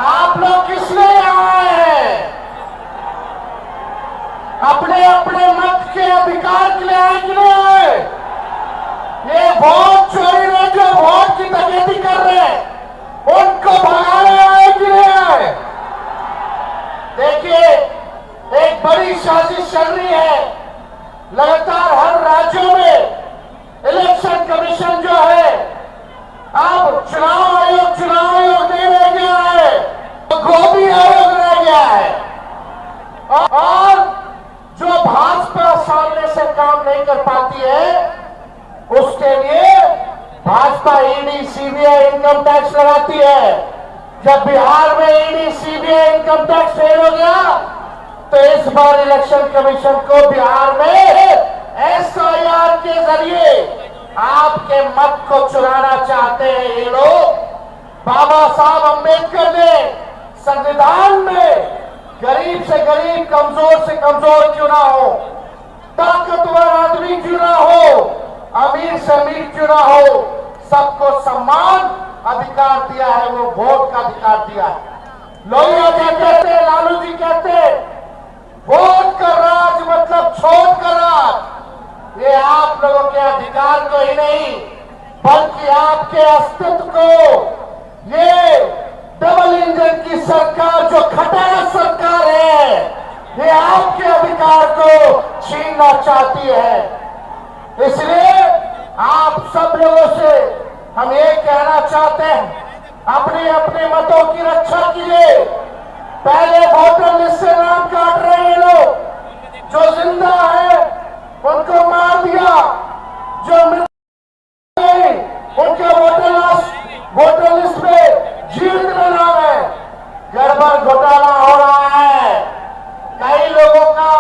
आप लोग किस लिए आए हैं? अपने अपने मत के अधिकार के लिए आए कि नहीं आए? ये वोट चोरी ने जो वोट की डकैती कर रहे हैं उनको भगाने आए कि नहीं आए? देखिए, एक बड़ी साजिश चल रही है। लगातार हर राज्यों में इलेक्शन कमीशन जो है, अब चुनाव आयोग नहीं रह गया है, तो गोदी आयोग रह गया है। और जो भाजपा सामने से काम नहीं कर पाती है, उसके लिए Bhajpa ED CBI income tax लगाती है। जब बिहार में ED CBI income tax fail हो गया, तो इस बार इलेक्शन कमीशन को बिहार में एसआईआर के जरिए आपके मत को चुराना चाहते हैं ये लोग। बाबा साहब अंबेडकर ने संविधान में गरीब से गरीब, कमजोर से कमजोर क्यों ना हो, ताकतवर आदमी क्यों ना हो, अमीर से अमीर क्यों ना हो, सबको सम्मान अधिकार दिया है। वो वोट का अधिकार दिया है। लोहिया जी कहते, लालू जी कहते, वोट का राज मतलब छोट का राज। ये आप लोगों के अधिकार को ही नहीं, बल्कि आपके अस्तित्व को ये डबल इंजन की सरकार, जो खटारा सरकार है, ये आपके अधिकार को छीनना चाहती है। इसलिए आप सब लोगों से हम ये कहना चाहते हैं, अपने अपने मतों की रक्षा कीजिए। पहले वोटर लिस्ट से नाम काट रहे हैं लोग, जो जिंदा है उनको मार दिया, जो मृत गए उनके वोटर लिस्ट में जीवित में नाम है। गड़बड़ घोटाला हो रहा है। कई लोगों का,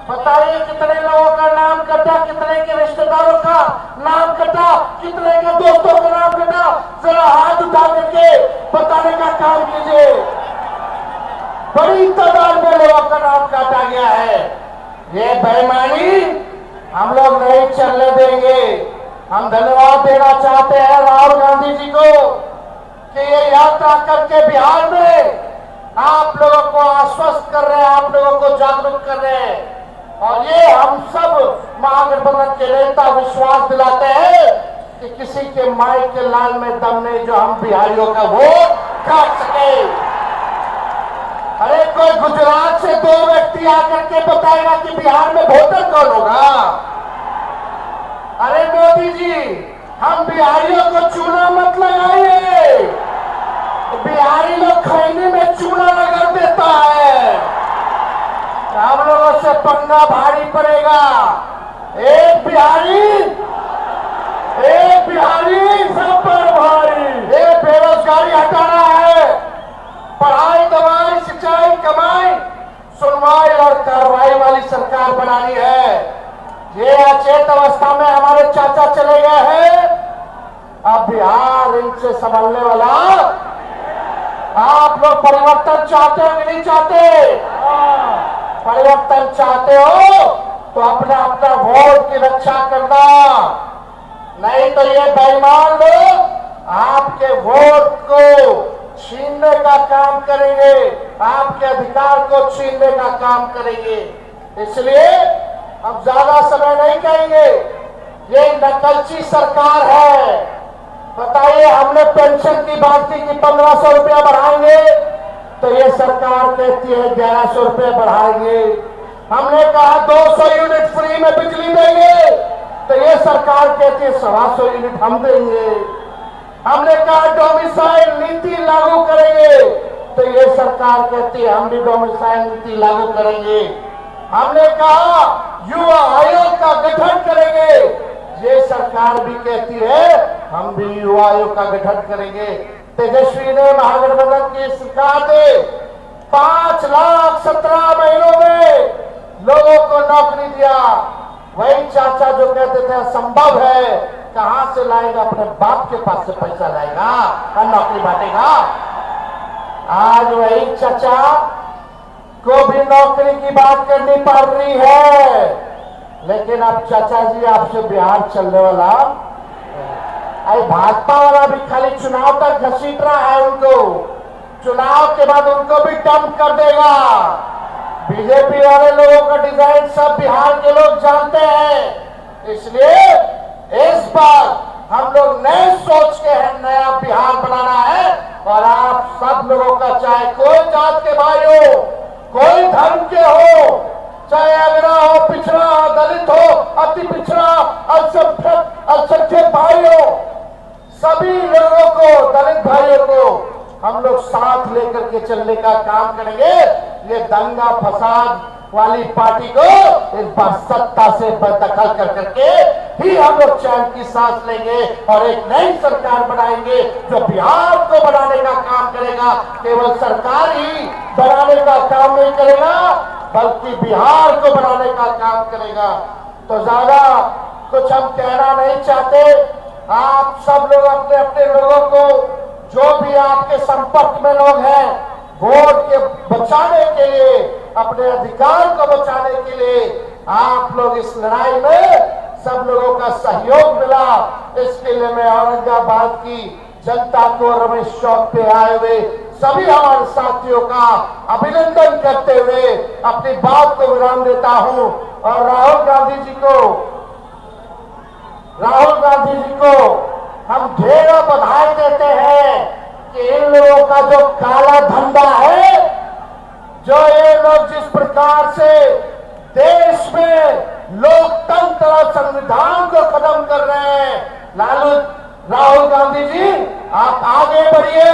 बताइए कितने लोगों का नाम कटा, कितने के रिश्तेदारों का नाम कटा, कितने के दोस्तों का नाम कटा, जरा हाथ उठा करके बताने का काम कीजिए। बड़ी तादाद में लोगों का नाम काटा गया है। ये बेईमानी हम लोग नहीं चलने देंगे। हम धन्यवाद देना चाहते हैं राहुल गांधी जी को कि ये यात्रा करके बिहार में आप लोगों को आश्वस्त कर रहे हैं, आप लोगों को जागरूक कर रहे हैं। और ये हम सब महागठबंधन के नेता विश्वास दिलाते हैं कि किसी के माई के लाल में दम नहीं जो हम बिहारियों का वोट काट सके। अरे कोई गुजरात से दो व्यक्ति आकर के बताएगा कि बिहार में वोटर कौन होगा? अरे मोदी जी, हम बिहारियों को चूना मत लगाइए। बिहारी लोग खैनी में चूना लगा देता है। हम लोगों से पंगा भारी पड़ेगा। एक बिहारी सब पर भारी। ये बेरोजगारी हटाना है, पढ़ाई, दवाई, सिंचाई, कमाई, सुनवाई और कार्रवाई वाली सरकार बनानी है। ये अचेत अवस्था में हमारे चाचा चले गए हैं, अब बिहार इनसे संभलने वाला। आप लोग परिवर्तन चाहते हो कि नहीं चाहते? परिवर्तन चाहते हो तो अपना अपना वोट की रक्षा करना, नहीं तो ये बेईमान लोग आपके वोट को छीनने का काम करेंगे, आपके अधिकार को छीनने का काम करेंगे। इसलिए अब ज्यादा समय नहीं कहेंगे। ये नकलची सरकार है। बताइए, हमने पेंशन की बात की कि 1500 रुपया बढ़ाएंगे, तो ये सरकार कहती है 1100 रुपये बढ़ाएंगे। हमने कहा 200 यूनिट फ्री में बिजली देंगे, तो ये सरकार कहती है 125 यूनिट हम देंगे। हमने कहा डोमिसाइल नीति लागू करेंगे, तो ये सरकार कहती है हम भी डोमिसाइल नीति लागू करेंगे। हमने कहा युवा आयोग का गठन करेंगे, ये सरकार भी कहती है हम भी युवा आयोग का गठन करेंगे। तेजस्वी ने, महागठबंधन की सरकार ने 5,17,000 महीनों में लोगों को नौकरी दिया। वही चाचा जो कहते थे असंभव है, कहां से लाएगा? अपने बाप के पास से पैसा लाएगा और नौकरी बांटेगा। आज वही चाचा को भी नौकरी की बात करनी पड़ रही है। लेकिन अब चाचा जी आपसे बिहार चलने वाला, भाजपा वाला भी खाली चुनाव तक घसीट रहा है उनको। चुनाव के बाद उनको भी डंप कर देगा। बीजेपी वाले लोगों का डिजाइन सब बिहार के लोग जानते हैं, इसलिए इस बार हम लोग नए सोच के हैं, नया बिहार बनाना है। और आप सब लोगों का, चाहे कोई जात के भाई हो, कोई धर्म के हो, चाहे अगरा हो, पिछड़ा हो, दलित हो, अति पिछड़ा, अल्पसंख्यक भाई हो, सभी लोगों को, दलित भाइयों को हम लोग साथ लेकर के चलने का काम करेंगे। ये दंगा फसाद वाली पार्टी को इस बार सत्ता से बददखल कर करके ही हम लोग चैन की सांस लेंगे और एक नई सरकार बनाएंगे जो बिहार को बनाने का काम करेगा। केवल सरकार ही बनाने का काम नहीं करेगा, बल्कि बिहार को बनाने का काम करेगा। तो ज्यादा कुछ हम कहना नहीं चाहते। आप सब लोग अपने अपने लोगों को, जो भी आपके संपर्क में लोग हैं, वोट के बचाने के लिए, अपने अधिकार को बचाने के लिए आप लोग इस लड़ाई में सब लोगों का सहयोग मिला। इसके लिए मैं औरंगाबाद की जनता को, रमेश चौक पे आए हुए सभी हमारे साथियों का अभिनंदन करते हुए अपनी बात को विराम देता हूं। और राहुल गांधी जी को हम ढेरों बधाई देते हैं कि इन लोगों का जो काला धंधा है, जो ये लोग जिस प्रकार से देश में लोकतंत्र और संविधान को खत्म कर रहे हैं, राहुल गांधी जी आप आगे बढ़िए।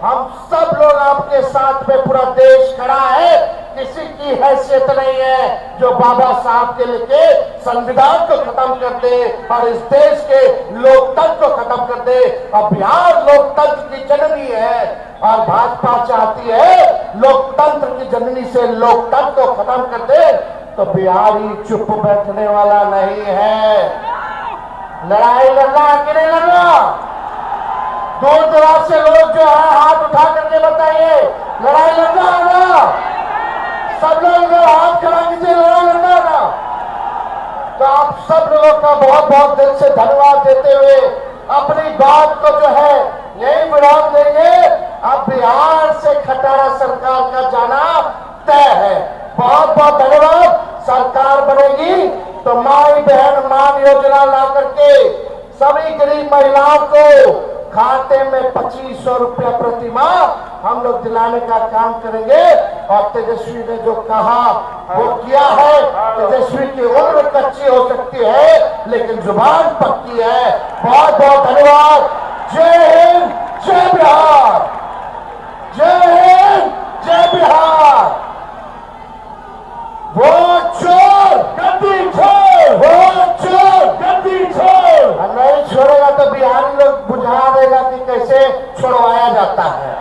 हम सब लोग आपके साथ में, पूरा देश खड़ा है। किसी की हैसियत नहीं है जो बाबा साहब के लिखे संविधान को खत्म कर दे और इस देश के लोकतंत्र को खत्म कर दे। और बिहार लोकतंत्र की जननी है और भाजपा चाहती है लोकतंत्र की जननी से लोकतंत्र को खत्म कर दे। तो बिहारी चुप बैठने वाला नहीं है। लड़ाई लड़ना कि नहीं लड़ना? दूर दराज से लोग जो है हाथ उठा करके बताइए, लड़ाई लड़ना है ना? सब लोग हाथ खड़ा कीजिए, लड़ाई लड़ना है ना? तो आप सब लोगों का बहुत बहुत दिल से धन्यवाद देते हुए अपनी बात को जो है यही विराम देंगे। अब बिहार से खटारा सरकार का जाना तय है। बहुत बहुत धन्यवाद। सरकार बनेगी तो माई बहन मान योजना ला करके सभी गरीब महिलाओं को खाते में 2500 रुपया प्रति माह हम लोग दिलाने का काम करेंगे। और तेजस्वी ने जो कहा वो किया है। तेजस्वी की उम्र कच्ची हो सकती है लेकिन जुबान पक्की है। बहुत बहुत धन्यवाद। जय हिंद, जय बिहार। जय हिंद, जय बिहार। वोट चोर गद्दी छोड़, वोट चोर गद्दी छोड़। नहीं छोड़ेगा तो बिहारी लोग बुझा देगा कि कैसे छुड़वाया जाता है।